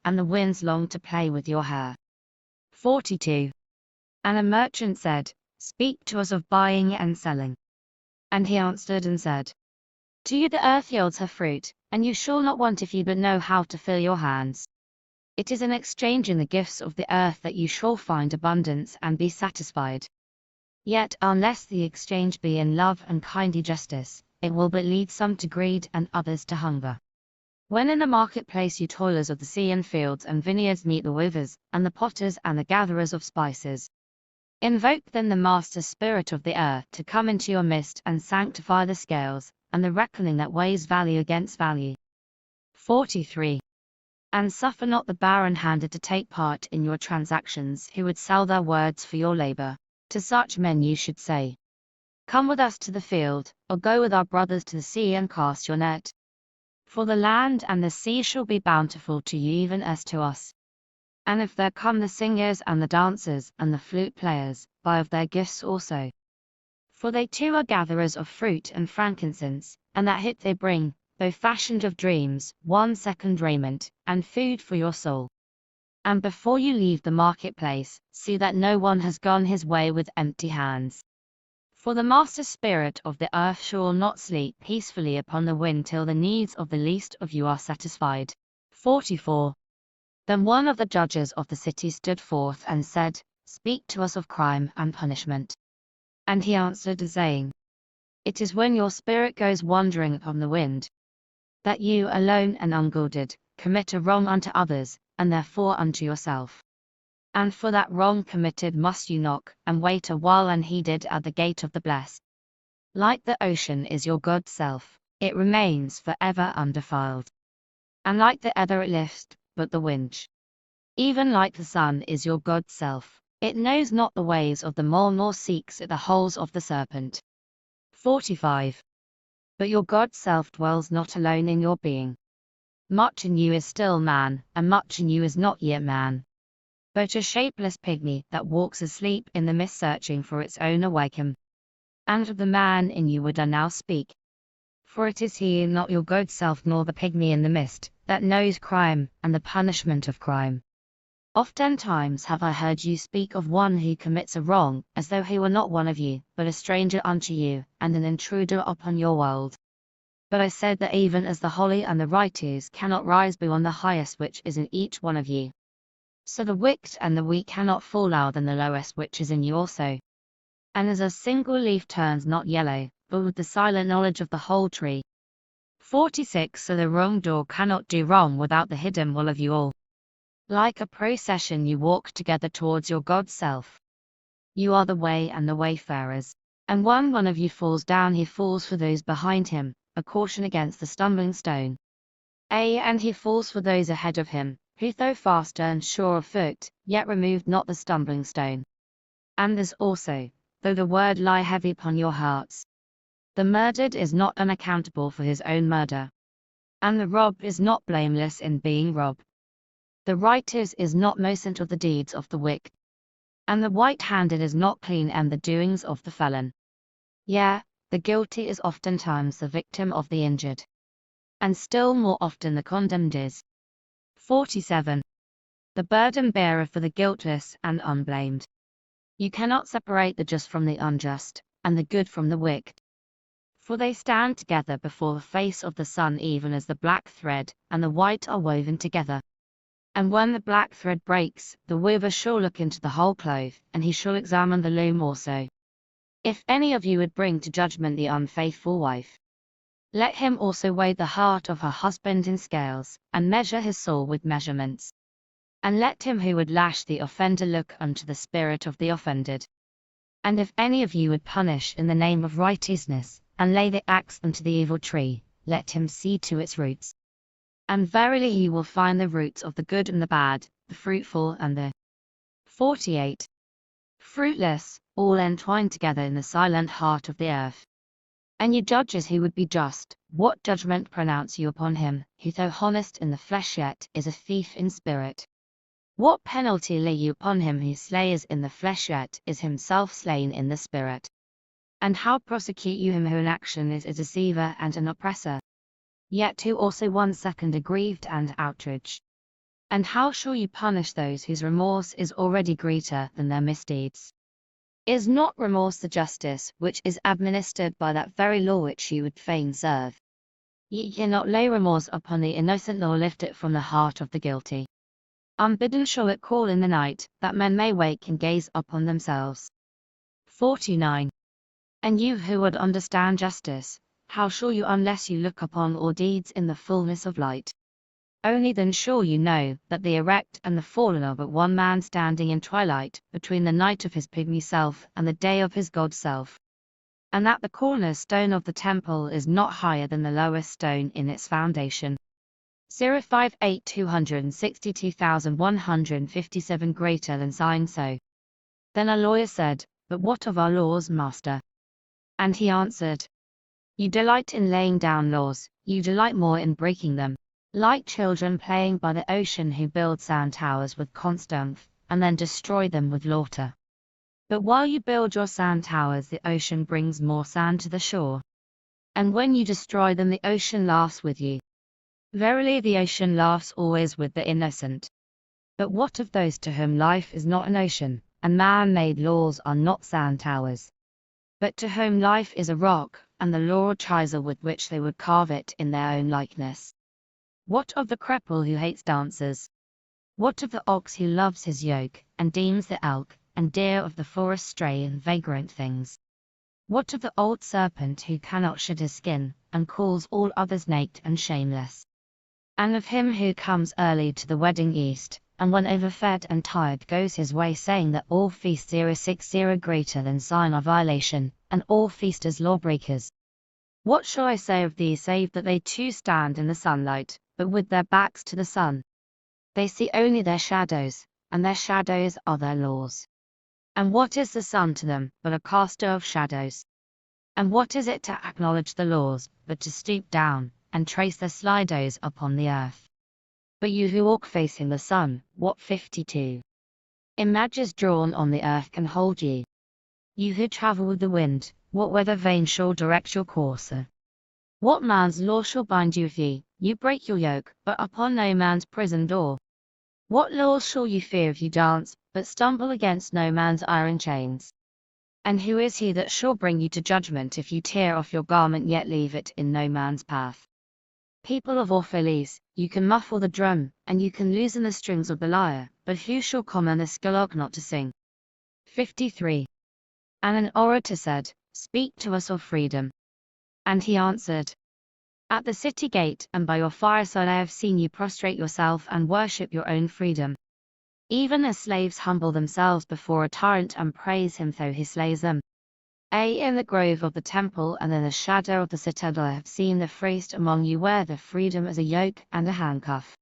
and the winds long to play with your hair. 42. And a merchant said, Speak to us of buying and selling. And he answered and said, To you the earth yields her fruit, and you shall not want if you but know how to fill your hands. It is in exchanging the gifts of the earth that you shall find abundance and be satisfied. Yet unless the exchange be in love and kindly justice, it will but lead some to greed and others to hunger. When in the marketplace you toilers of the sea and fields and vineyards meet the weavers, and the potters and the gatherers of spices, invoke then the master spirit of the earth to come into your midst and sanctify the scales, and the reckoning that weighs value against value. 43. And suffer not the barren-handed to take part in your transactions who would sell their words for your labor. To such men you should say, Come with us to the field, or go with our brothers to the sea and cast your net. For the land and the sea shall be bountiful to you even as to us. And if there come the singers and the dancers and the flute players, buy of their gifts also. For they too are gatherers of fruit and frankincense, and that hit they bring, though fashioned of dreams, 1 second raiment, and food for your soul. And before you leave the marketplace, see that no one has gone his way with empty hands. For the master spirit of the earth shall not sleep peacefully upon the wind till the needs of the least of you are satisfied. 44. Then one of the judges of the city stood forth and said, Speak to us of crime and punishment. And he answered saying, It is when your spirit goes wandering upon the wind, that you alone and unguarded, commit a wrong unto others, and therefore unto yourself. And for that wrong committed must you knock, and wait a while unheeded at the gate of the blessed. Like the ocean is your God self, it remains forever undefiled. And like the ether it lifts, but the winch. Even like the sun is your God self, it knows not the ways of the mole nor seeks at the holes of the serpent. 45. But your God self dwells not alone in your being. Much in you is still man, and much in you is not yet man. But a shapeless pygmy that walks asleep in the mist searching for its own awaken. And of the man in you would I now speak. For it is he, not your God self nor the pygmy in the mist, that knows crime, and the punishment of crime. Oftentimes have I heard you speak of one who commits a wrong, as though he were not one of you, but a stranger unto you, and an intruder upon your world. But I said that even as the holy and the righteous cannot rise beyond the highest which is in each one of you, so the wicked and the weak cannot fall lower than the lowest which is in you also. And as a single leaf turns not yellow, but with the silent knowledge of the whole tree. 46. So the wrongdoer cannot do wrong without the hidden will of you all. Like a procession you walk together towards your God self. You are the way and the wayfarers. And when one of you falls down he falls for those behind him, a caution against the stumbling stone. And he falls for those ahead of him, who though faster and sure of foot, yet removed not the stumbling stone. And this also, though the word lie heavy upon your hearts. The murdered is not unaccountable for his own murder. And the robbed is not blameless in being robbed. The righteous is not innocent of the deeds of the wicked. And the white-handed is not clean and the doings of the felon. Yea, the guilty is oftentimes the victim of the injured. And still more often the condemned is. 47. The burden bearer for the guiltless and unblamed. You cannot separate the just from the unjust, and the good from the wicked. For they stand together before the face of the sun even as the black thread and the white are woven together. And when the black thread breaks, the weaver shall look into the whole cloth, and he shall examine the loom also. If any of you would bring to judgment the unfaithful wife, let him also weigh the heart of her husband in scales, and measure his soul with measurements. And let him who would lash the offender look unto the spirit of the offended. And if any of you would punish in the name of righteousness, and lay the axe unto the evil tree, let him see to its roots. And verily he will find the roots of the good and the bad, the fruitful and the 48. Fruitless, all entwined together in the silent heart of the earth. And you judges who would be just, what judgment pronounce you upon him, who though honest in the flesh yet is a thief in spirit? What penalty lay you upon him who slays in the flesh yet is himself slain in the spirit? And how prosecute you him who in action is a deceiver and an oppressor? Yet who also 1 second aggrieved and outraged? And how shall you punish those whose remorse is already greater than their misdeeds? Is not remorse the justice which is administered by that very law which you would fain serve? Ye cannot lay remorse upon the innocent nor lift it from the heart of the guilty. Unbidden shall it call in the night, that men may wake and gaze upon themselves. 49. And you who would understand justice, how shall you unless you look upon all deeds in the fullness of light? Only then shall you know that the erect and the fallen are but one man standing in twilight between the night of his pygmy self and the day of his God self. And that the corner-stone of the temple is not higher than the lowest stone in its foundation. 058 262,157 greater than sign so. Then a lawyer said, But what of our laws, master? And he answered, You delight in laying down laws, you delight more in breaking them. Like children playing by the ocean who build sand towers with constant, and then destroy them with laughter. But while you build your sand towers, the ocean brings more sand to the shore. And when you destroy them, the ocean laughs with you. Verily, the ocean laughs always with the innocent. But what of those to whom life is not an ocean, and man-made laws are not sand towers? But to whom life is a rock, and the law a chisel with which they would carve it in their own likeness? What of the cripple who hates dancers? What of the ox who loves his yoke, and deems the elk and deer of the forest stray and vagrant things? What of the old serpent who cannot shed his skin, and calls all others naked and shameless? And of him who comes early to the wedding east, and when overfed and tired goes his way, saying that all feasts 060 greater than sign are violation, and all feasters lawbreakers? What shall I say of these save that they too stand in the sunlight, but with their backs to the sun? They see only their shadows, and their shadows are their laws. And what is the sun to them but a caster of shadows? And what is it to acknowledge the laws, but to stoop down, and trace their slidos upon the earth? But you who walk facing the sun, what 52 images drawn on the earth can hold you? You who travel with the wind, what weather vane shall direct your course? What man's law shall bind you if you break your yoke, but upon no man's prison door? What laws shall you fear if you dance, but stumble against no man's iron chains? And who is he that shall bring you to judgment if you tear off your garment yet leave it in no man's path? People of Orphalese, you can muffle the drum, and you can loosen the strings of the lyre, but who shall command the skylark not to sing? 53. And an orator said, Speak to us of freedom. And he answered, At the city gate and by your fireside I have seen you prostrate yourself and worship your own freedom. Even as slaves humble themselves before a tyrant and praise him though he slays them. In the grove of the temple and in the shadow of the citadel I have seen the freest among you wear the freedom as a yoke and a handcuff.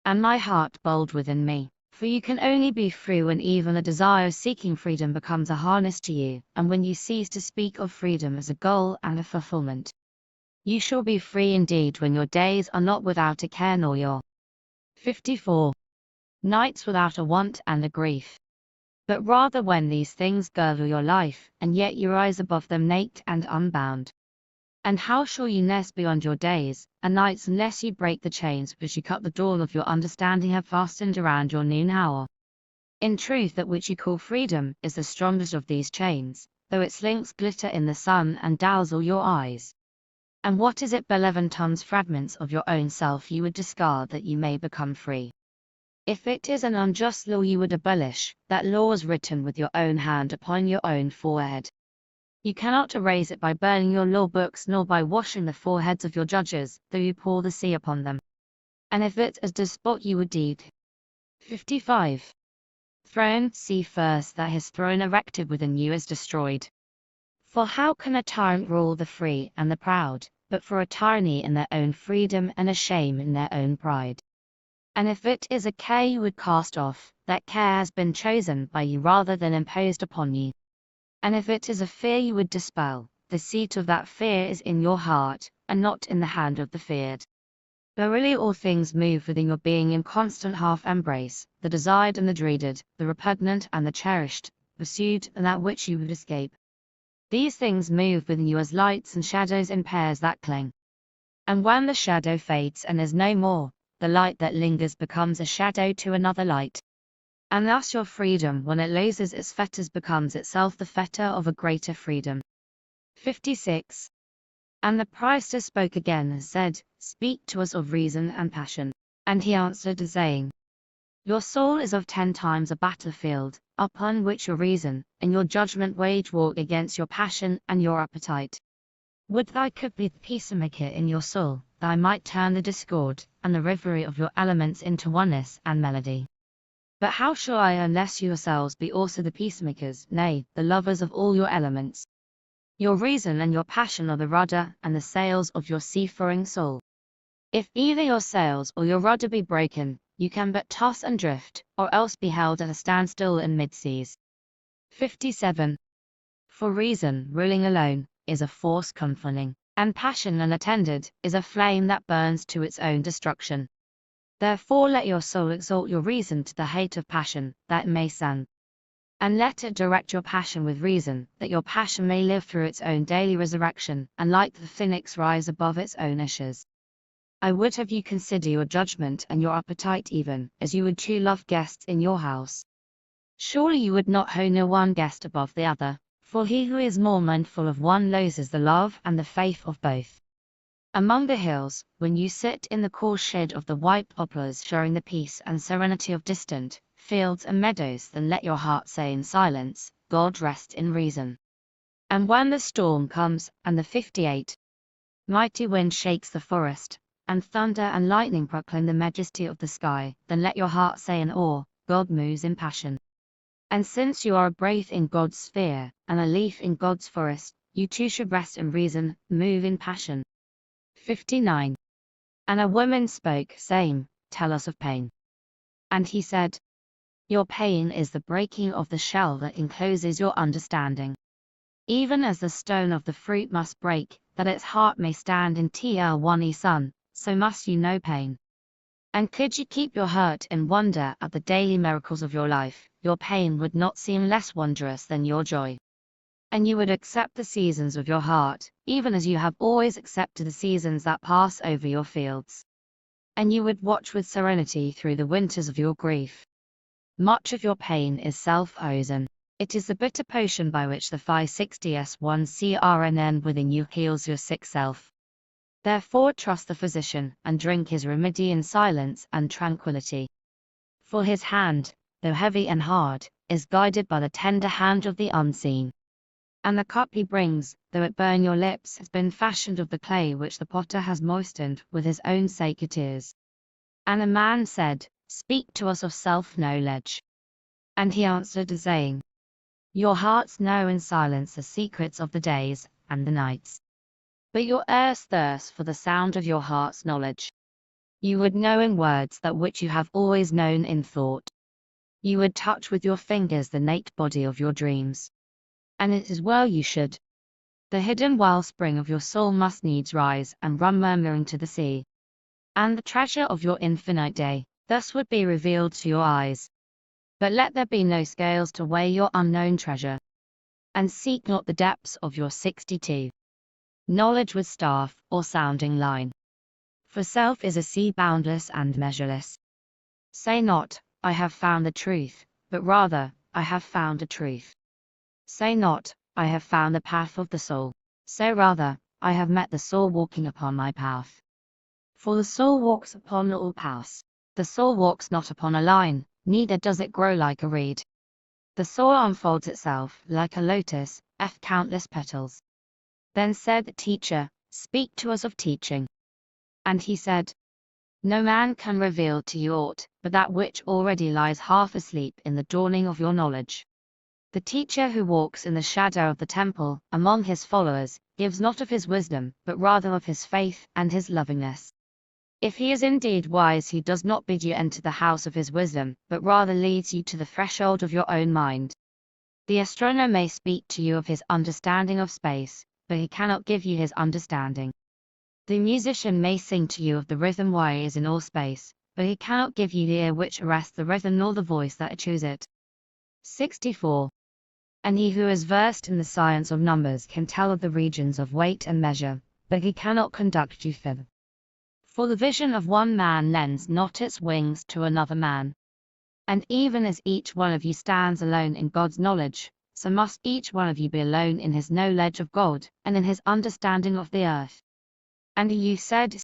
And my heart bold within me, for you can only be free when even the desire of seeking freedom becomes a harness to you, and when you cease to speak of freedom as a goal and a fulfillment. You shall be free indeed when your days are not without a care nor your 54 nights without a want and a grief. But rather when these things girdle your life, and yet you rise above them naked and unbound. And how shall you nest beyond your days and nights unless you break the chains which you cut the dawn of your understanding have fastened around your noon hour? In truth, that which you call freedom is the strongest of these chains, though its links glitter in the sun and dazzle your eyes. And what is it but 11 tons fragments of your own self you would discard that you may become free? If it is an unjust law you would abolish, that law was written with your own hand upon your own forehead. You cannot erase it by burning your law books nor by washing the foreheads of your judges, though you pour the sea upon them. And if it as despot you would deed. 55. Throne, see first that his throne erected within you is destroyed. For how can a tyrant rule the free and the proud, but for a tyranny in their own freedom and a shame in their own pride? And if it is a care you would cast off, that care has been chosen by you rather than imposed upon you. And if it is a fear you would dispel, the seat of that fear is in your heart, and not in the hand of the feared. Verily all things move within your being in constant half-embrace, the desired and the dreaded, the repugnant and the cherished, pursued and that which you would escape. These things move within you as lights and shadows in pairs that cling. And when the shadow fades and is no more, the light that lingers becomes a shadow to another light. And thus your freedom, when it loses its fetters, becomes itself the fetter of a greater freedom. 56. And the priestess spoke again and said, Speak to us of reason and passion. And he answered, saying, Your soul is of 10 times a battlefield, upon which your reason and your judgment wage war against your passion and your appetite. Would thou could be the peacemaker in your soul, that I might turn the discord and the rivalry of your elements into oneness and melody. But how shall I unless you yourselves be also the peacemakers, nay, the lovers of all your elements? Your reason and your passion are the rudder and the sails of your seafaring soul. If either your sails or your rudder be broken, you can but toss and drift, or else be held at a standstill in mid-seas. 57. For reason, ruling alone, is a force confining, and passion unattended, is a flame that burns to its own destruction. Therefore let your soul exalt your reason to the height of passion, that it may stand. And let it direct your passion with reason, that your passion may live through its own daily resurrection, and like the phoenix rise above its own ashes. I would have you consider your judgment and your appetite even, as you would two loved guests in your house. Surely you would not honor one guest above the other, for he who is more mindful of one loses the love and the faith of both. Among the hills, when you sit in the cool shade of the white poplars showing the peace and serenity of distant fields and meadows, then let your heart say in silence, God rest in reason. And when the storm comes, and the 58 mighty wind shakes the forest, and thunder and lightning proclaim the majesty of the sky, then let your heart say in awe, God moves in passion. And since you are a breath in God's sphere, and a leaf in God's forest, you too should rest in reason, move in passion. 59. And a woman spoke, saying, Tell us of pain. And he said, Your pain is the breaking of the shell that encloses your understanding. Even as the stone of the fruit must break, that its heart may stand in Tl1e sun, so must you know pain. And could you keep your hurt in wonder at the daily miracles of your life, your pain would not seem less wondrous than your joy. And you would accept the seasons of your heart, even as you have always accepted the seasons that pass over your fields. And you would watch with serenity through the winters of your grief. Much of your pain is self-poison. It is the bitter potion by which the 560S1 within you heals your sick self. Therefore trust the physician, and drink his remedy in silence and tranquility. For his hand, though heavy and hard, is guided by the tender hand of the unseen. And the cup he brings, though it burn your lips, has been fashioned of the clay which the potter has moistened with his own sacred tears. And the man said, Speak to us of self-knowledge. And he answered, saying, Your hearts know in silence the secrets of the days and the nights. But your ears thirst for the sound of your heart's knowledge. You would know in words that which you have always known in thought. You would touch with your fingers the naked body of your dreams. And it is well you should. The hidden wellspring of your soul must needs rise and run murmuring to the sea. And the treasure of your infinite day thus would be revealed to your eyes. But let there be no scales to weigh your unknown treasure. And seek not the depths of your 62 knowledge with staff or sounding line. For self is a sea boundless and measureless. Say not, I have found the truth, but rather, I have found a truth. Say not, I have found the path of the soul. Say rather, I have met the soul walking upon my path. For the soul walks upon all paths. The soul walks not upon a line, neither does it grow like a reed. The soul unfolds itself like a lotus, countless petals. Then said the teacher, Speak to us of teaching. And he said, No man can reveal to you aught, but that which already lies half asleep in the dawning of your knowledge. The teacher who walks in the shadow of the temple, among his followers, gives not of his wisdom, but rather of his faith and his lovingness. If he is indeed wise, he does not bid you enter the house of his wisdom, but rather leads you to the threshold of your own mind. The astronomer may speak to you of his understanding of space, but he cannot give you his understanding. The musician may sing to you of the rhythm why is in all space, but he cannot give you the ear which arrests the rhythm nor the voice that achieves it. 64. And he who is versed in the science of numbers can tell of the regions of weight and measure, but he cannot conduct you thither. For the vision of one man lends not its wings to another man. And even as each one of you stands alone in God's knowledge, so must each one of you be alone in his knowledge of God, and in his understanding of the earth. And you said,